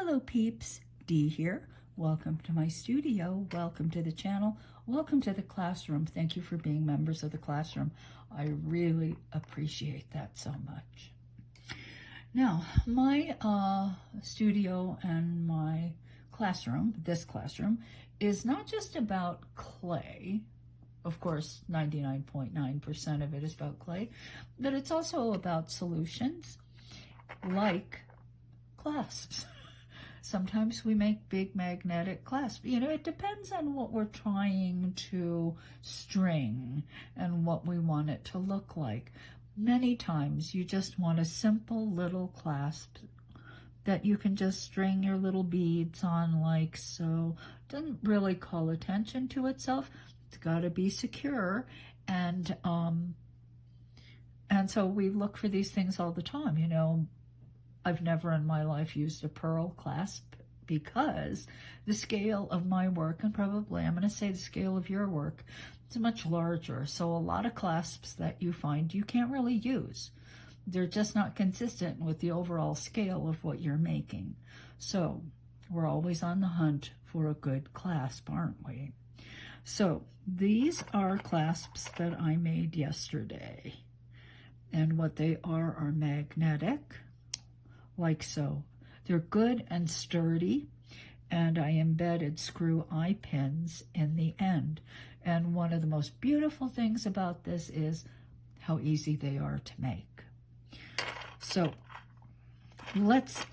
Hello peeps, Dee here. Welcome to my studio, welcome to the channel, welcome to the classroom. Thank you for being members of the classroom. I really appreciate that so much. Now, my studio and my classroom, this classroom, is not just about clay. Of course, 99.9% of it is about clay, but it's also about solutions like clasps. Sometimes we make big magnetic clasps. You know, it depends on what we're trying to string and what we want it to look like. Many times you just want a simple little clasp that you can just string your little beads on like so. Doesn't really call attention to itself. It's got to be secure, and so we look for these things all the time, you know. I've never in my life used a pearl clasp because the scale of my work, and probably I'm going to say the scale of your work, is much larger. So a lot of clasps that you find you can't really use. They're just not consistent with the overall scale of what you're making. So we're always on the hunt for a good clasp, aren't we? So these are clasps that I made yesterday. And what they are magnetic. Like so. They're good and sturdy, and I embedded screw eye pins in the end. And one of the most beautiful things about this is how easy they are to make. So let's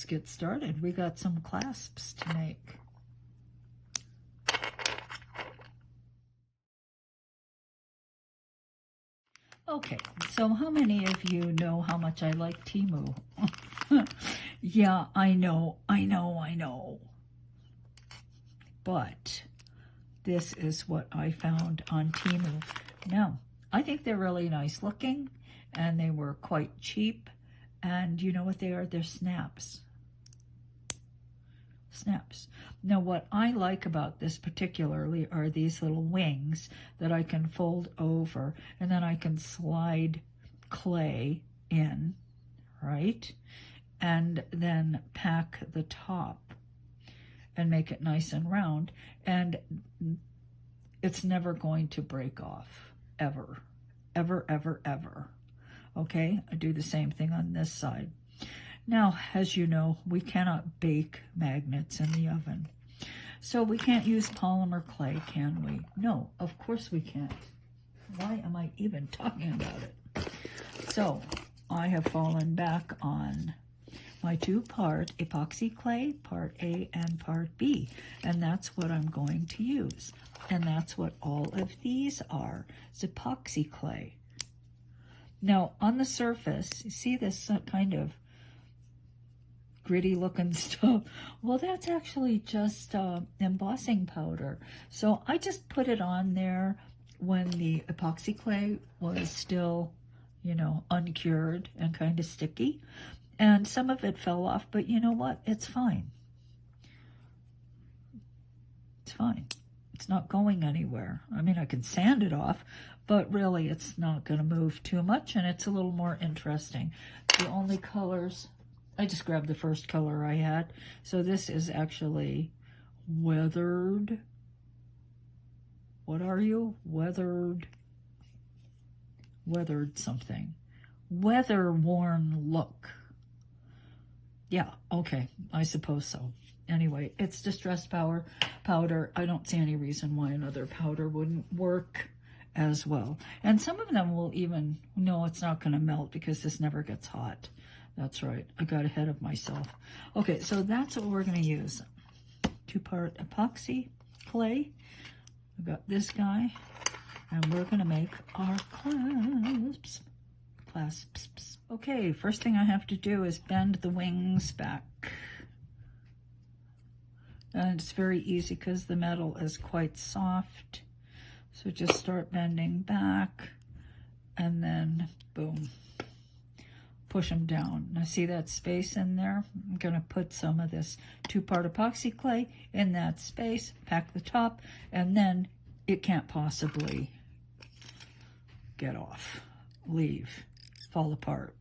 get started. We got some clasps to make. Okay, so how many of you know how much I like Temu? Yeah, I know. But this is what I found on Temu. Now, I think they're really nice looking, and they were quite cheap. And you know what they are? They're snaps. Snaps. Now, what I like about this particularly are these little wings that I can fold over, and then I can slide clay in, right? And then pack the top and make it nice and round, and it's never going to break off, ever, ever, ever, ever. Okay, I do the same thing on this side. Now, as you know, we cannot bake magnets in the oven. So we can't use polymer clay, can we? No, of course we can't. Why am I even talking about it? So I have fallen back on my two-part epoxy clay, part A and part B, and that's what I'm going to use. And that's what all of these are, is epoxy clay. Now, on the surface, you see this kind of gritty looking stuff. Well, that's actually just embossing powder. So I just put it on there when the epoxy clay was still, you know, uncured and kind of sticky. And some of it fell off, but you know what? It's fine. It's fine. It's not going anywhere. I mean, I can sand it off, but really it's not going to move too much, and it's a little more interesting. The only colors, I just grabbed the first color I had. So this is actually weathered. What are you? Weathered something. Weather-worn look. Yeah, okay, I suppose so. Anyway, it's distressed powder. I don't see any reason why another powder wouldn't work as well. And some of them will even, no, it's not going to melt because this never gets hot. That's right, I got ahead of myself. Okay, so that's what we're going to use. Two-part epoxy clay. We got this guy, and we're going to make our clasps. Clasps. Okay, first thing I have to do is bend the wings back. And it's very easy because the metal is quite soft. So just start bending back, and then boom. Push them down. Now see that space in there? I'm going to put some of this two-part epoxy clay in that space, pack the top, and then it can't possibly get off, leave, fall apart.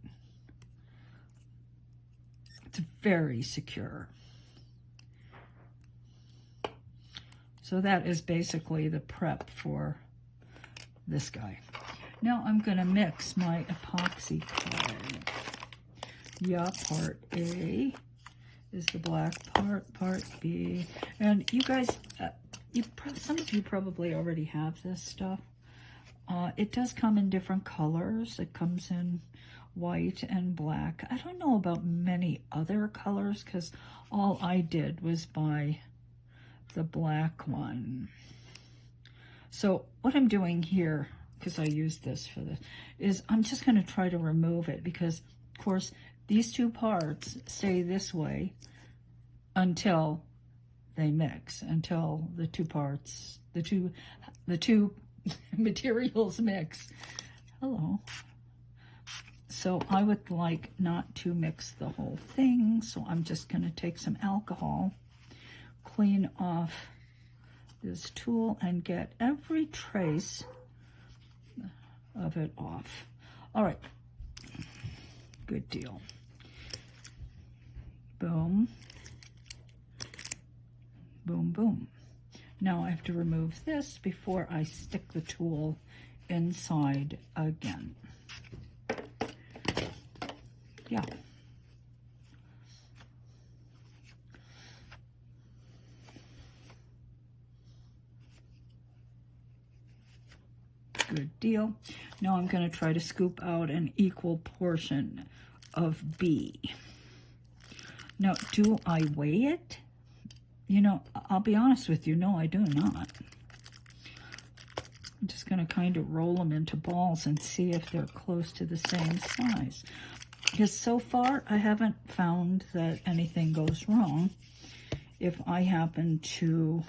It's very secure. So that is basically the prep for this guy. Now I'm going to mix my epoxy clay. Yeah, part A is the black part, part B. And you guys, some of you probably already have this stuff. It does come in different colors. It comes in white and black. I don't know about many other colors because all I did was buy the black one. So what I'm doing here, because I used this for this, is I'm just going to try to remove it because, of course, these two parts stay this way until they mix, until the two parts, the two materials mix. Hello. So I would like not to mix the whole thing, so I'm just going to take some alcohol, clean off this tool, and get every trace of it off. All right, good deal. Boom, boom, boom. Now I have to remove this before I stick the tool inside again. Yeah. Good deal. Now I'm going to try to scoop out an equal portion of B. Now, do I weigh it? You know, I'll be honest with you, no, I do not. I'm just going to kind of roll them into balls and see if they're close to the same size. Because so far, I haven't found that anything goes wrong if I happen to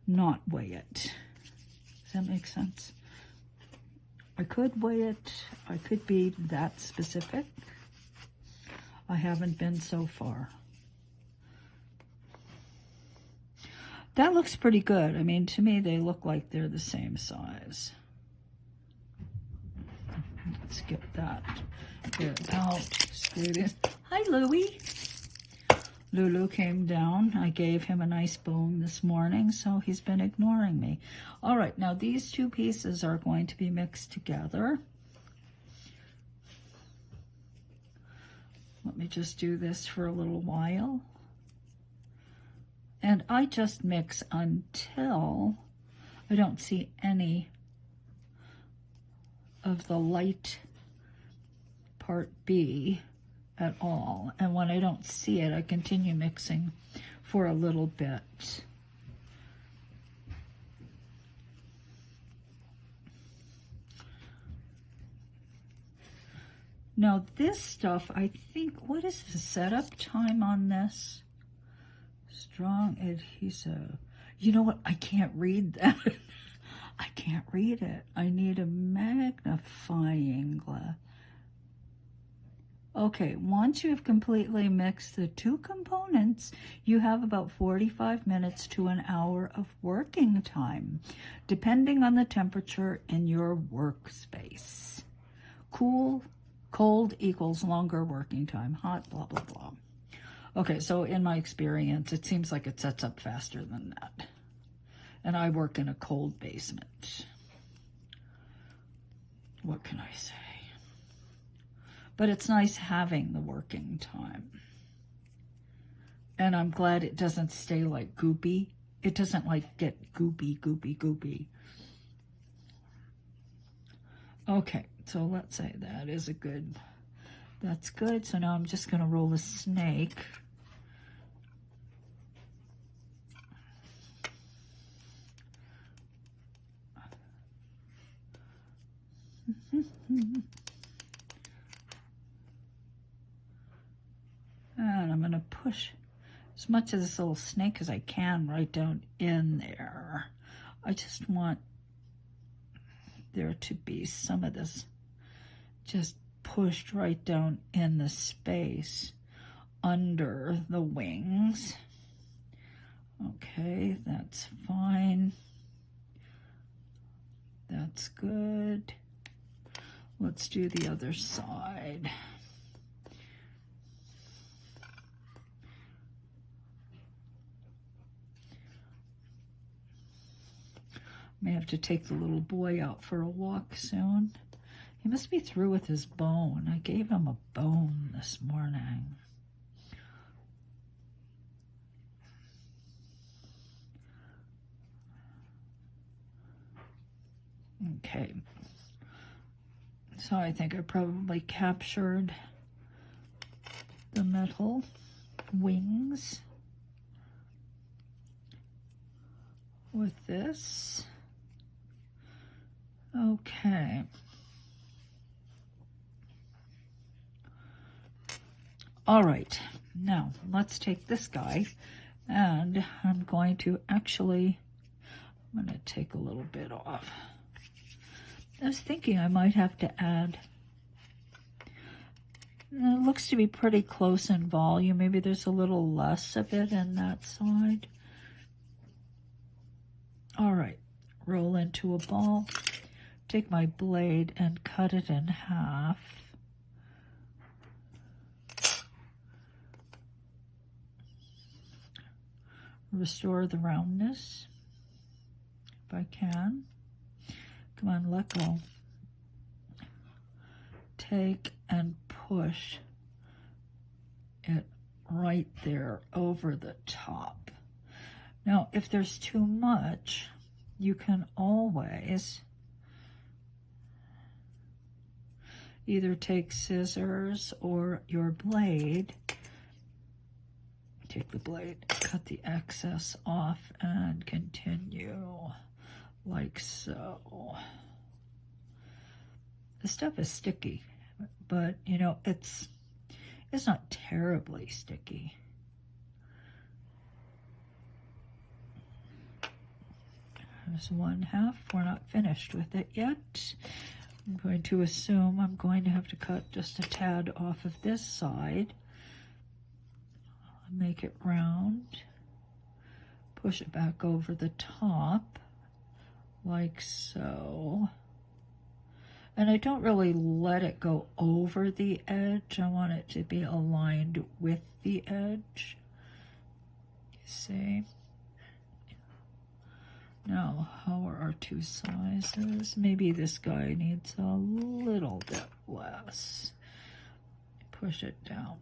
not weigh it. Does that make sense? I could weigh it. I could be that specific. I haven't been so far. That looks pretty good. I mean, to me, they look like they're the same size. Let's get that bit out. Screw this. Hi, Louie. Lulu came down. I gave him a nice bone this morning, so he's been ignoring me. All right, now these two pieces are going to be mixed together. Let me just do this for a little while. And I just mix until I don't see any of the light part B at all. And when I don't see it, I continue mixing for a little bit. Now this stuff, I think, what is the setup time on this? Strong adhesive. You know what? I can't read that. I can't read it. I need a magnifying glass. Okay, once you have completely mixed the two components, you have about 45 minutes to an hour of working time, depending on the temperature in your workspace. Cool, cold equals longer working time. Hot, blah, blah, blah. Okay, so in my experience, it seems like it sets up faster than that. And I work in a cold basement. What can I say? But it's nice having the working time. And I'm glad it doesn't stay like goopy. It doesn't like get goopy, goopy, goopy. Okay, so let's say that is a good, that's good. So now I'm just gonna roll a snake. And I'm going to push as much of this little snake as I can right down in there. I just want there to be some of this just pushed right down in the space under the wings. Okay, that's fine. That's good. Let's do the other side. May have to take the little boy out for a walk soon. He must be through with his bone. I gave him a bone this morning. Okay. So I think I probably captured the metal wings with this. Okay. All right, now let's take this guy, and I'm going to actually, I'm going to take a little bit off. I was thinking I might have to add, it looks to be pretty close in volume. Maybe there's a little less of it in that side. All right, roll into a ball, take my blade and cut it in half. Restore the roundness if I can. Come on, let go. Take and push it right there over the top. Now, if there's too much, you can always either take scissors or your blade. Take the blade, cut the excess off, and continue like so. The stuff is sticky, but you know, it's not terribly sticky. There's one half. We're not finished with it yet. I'm going to assume I'm going to have to cut just a tad off of this side. Make it round, push it back over the top like so, and I don't really let it go over the edge. I want it to be aligned with the edge. You see? Now, how are our two sizes? Maybe this guy needs a little bit less. Push it down.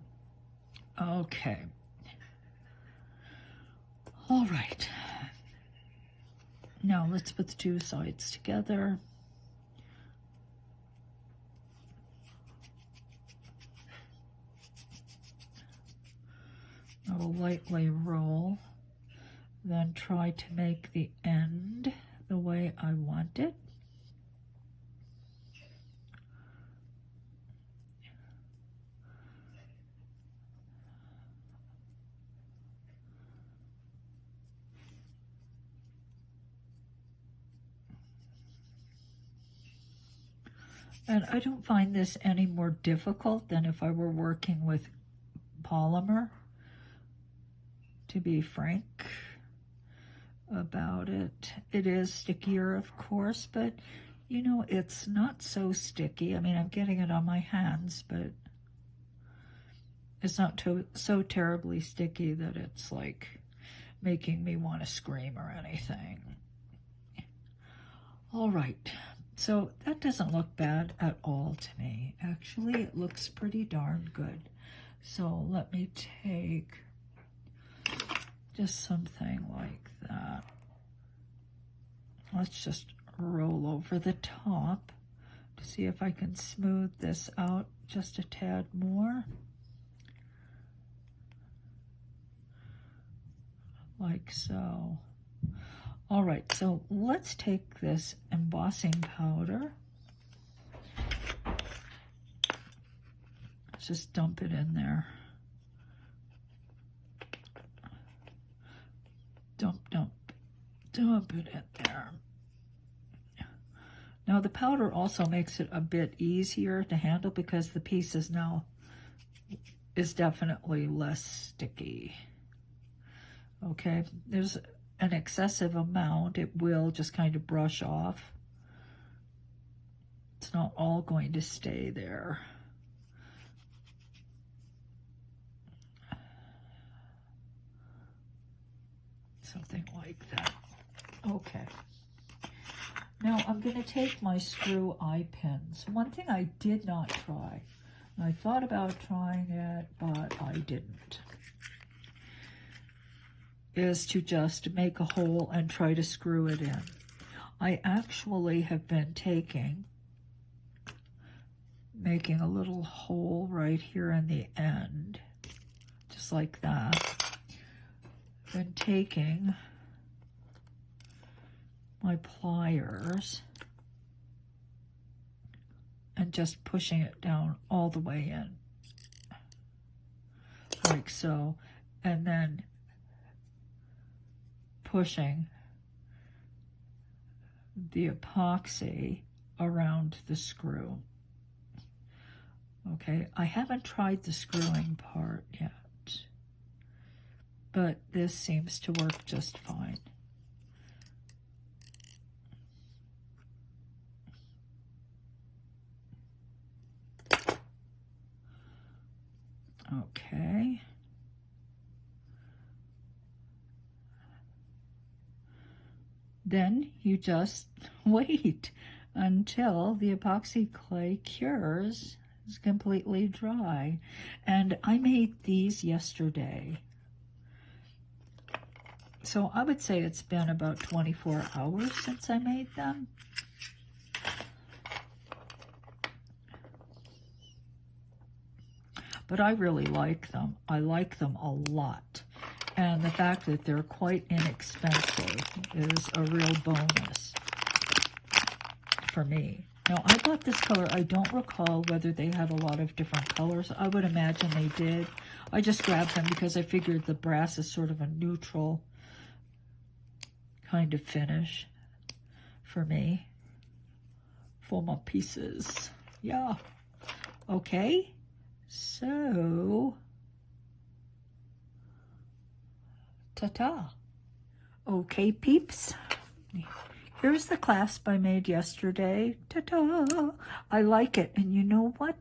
Okay. All right, now let's put the two sides together. I will lightly roll, then try to make the end the way I want it. And I don't find this any more difficult than if I were working with polymer, to be frank about it. It is stickier, of course, but you know, it's not so sticky. I mean, I'm getting it on my hands, but it's not so terribly sticky that it's like making me want to scream or anything. All right. So that doesn't look bad at all to me. Actually, it looks pretty darn good. So let me take just something like that. Let's just roll over the top to see if I can smooth this out just a tad more. Like so. All right, so let's take this embossing powder. Let's just dump it in there. Dump it in there. Now the powder also makes it a bit easier to handle because the piece is definitely less sticky. Okay, there's an excessive amount, it will just kind of brush off. It's not all going to stay there. Something like that. Okay. Now I'm going to take my screw eye pins. One thing I did not try, and I thought about trying it, but I didn't, is to just make a hole and try to screw it in. I actually have been making a little hole right here in the end, just like that. Then taking my pliers and just pushing it down all the way in, like so, and then pushing the epoxy around the screw. Okay, I haven't tried the screwing part yet, but this seems to work just fine. Okay. Then you just wait until the epoxy clay cures, is completely dry. And I made these yesterday. So I would say it's been about 24 hours since I made them. But I really like them. I like them a lot. And the fact that they're quite inexpensive is a real bonus for me. Now, I bought this color. I don't recall whether they have a lot of different colors. I would imagine they did. I just grabbed them because I figured the brass is sort of a neutral kind of finish for me for my pieces. Yeah. Okay. So, ta-ta. Okay, peeps. Here's the clasp I made yesterday. Ta-ta. I like it. And you know what?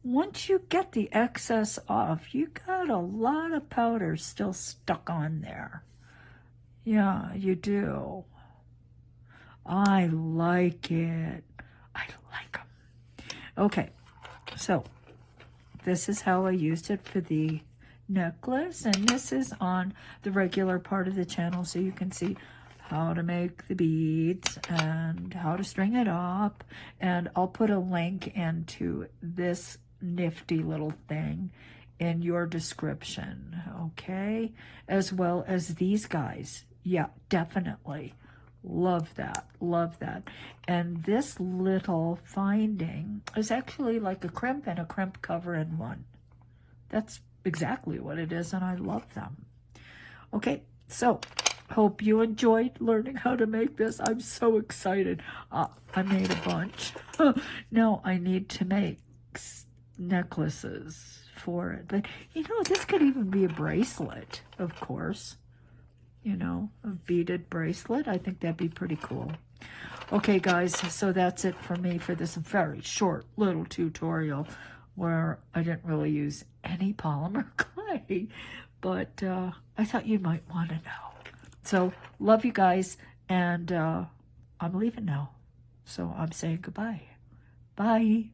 Once you get the excess off, you got a lot of powder still stuck on there. Yeah, you do. I like it. I like them. Okay, so this is how I used it for the necklace, and this is on the regular part of the channel, so you can see how to make the beads and how to string it up. And I'll put a link into this nifty little thing in your description, okay? As well as these guys. Yeah, definitely. Love that, love that. And this little finding is actually like a crimp and a crimp cover in one. That's exactly what it is, and I love them. Okay, so hope you enjoyed learning how to make this. I'm so excited. I made a bunch. Now I need to make necklaces for it. But, you know, this could even be a bracelet, of course. You know, a beaded bracelet. I think that'd be pretty cool. Okay, guys, so that's it for me for this very short little tutorial where I didn't really use any polymer clay, but I thought you might want to know. So, love you guys, and I'm leaving now. So I'm saying goodbye. Bye.